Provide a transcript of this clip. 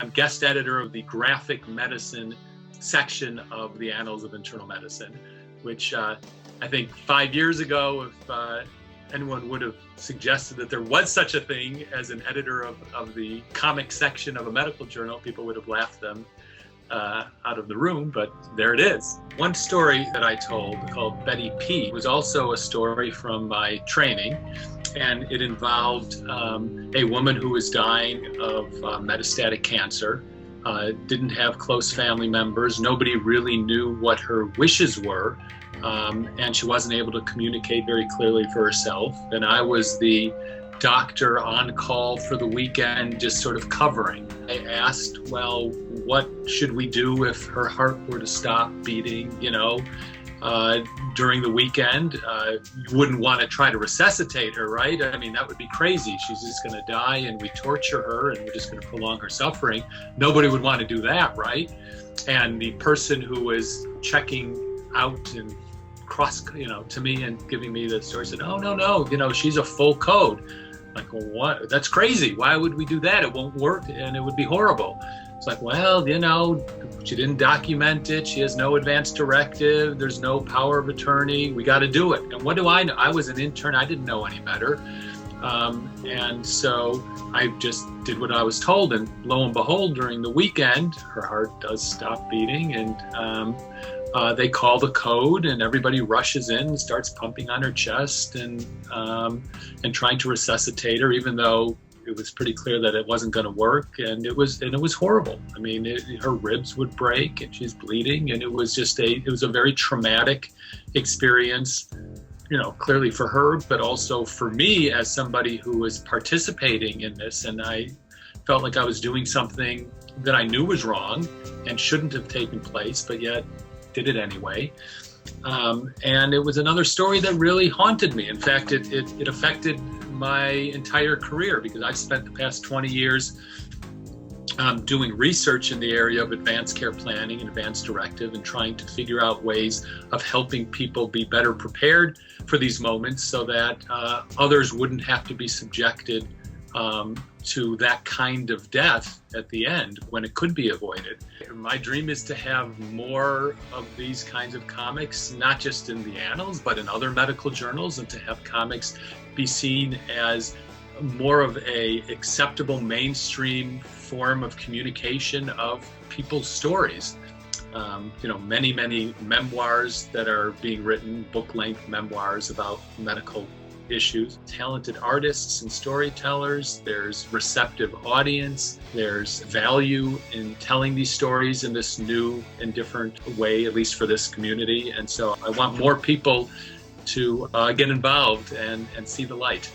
I'm guest editor of the Graphic Medicine section of the Annals of Internal Medicine, which I think 5 years ago, if anyone would have suggested that there was such a thing as an editor of the comic section of a medical journal, people would have laughed them out of the room, but there it is. One story that I told called Betty P was also a story from my training, and it involved a woman who was dying of metastatic cancer, didn't have close family members, nobody really knew what her wishes were, and she wasn't able to communicate very clearly for herself. And I was the doctor on call for the weekend, just sort of covering. I asked, well, what should we do if her heart were to stop beating, during the weekend? You wouldn't want to try to resuscitate her, right? I mean, that would be crazy. She's just going to die and we torture her and we're just going to prolong her suffering. Nobody would want to do that, right? And the person who was checking out and to me and giving me the story said, oh, no, she's a full code. Like, well, what? That's crazy. Why would we do that? It won't work and it would be horrible. It's like, well, she didn't document it. She has no advance directive. There's no power of attorney. We got to do it. And what do I know? I was an intern. I didn't know any better. And so I just did what I was told. And lo and behold, during the weekend, her heart does stop beating. And they call the code and everybody rushes in and starts pumping on her chest and trying to resuscitate her, even though it was pretty clear that it wasn't going to work, and it was horrible. I mean, her ribs would break and she's bleeding, and it was a very traumatic experience, clearly for her, but also for me as somebody who was participating in this. And I felt like I was doing something that I knew was wrong and shouldn't have taken place, but yet did it anyway. And it was another story that really haunted me. In fact, it affected my entire career, because I've spent the past 20 years doing research in the area of advanced care planning and advanced directive, and trying to figure out ways of helping people be better prepared for these moments so that others wouldn't have to be subjected to that kind of death at the end when it could be avoided. My dream is to have more of these kinds of comics, not just in the annals, but in other medical journals, and to have comics be seen as more of a acceptable mainstream form of communication of people's stories. Many memoirs that are being written, book-length memoirs about medical issues, talented artists and storytellers, there's receptive audience, there's value in telling these stories in this new and different way, at least for this community. And so I want more people to get involved and see the light.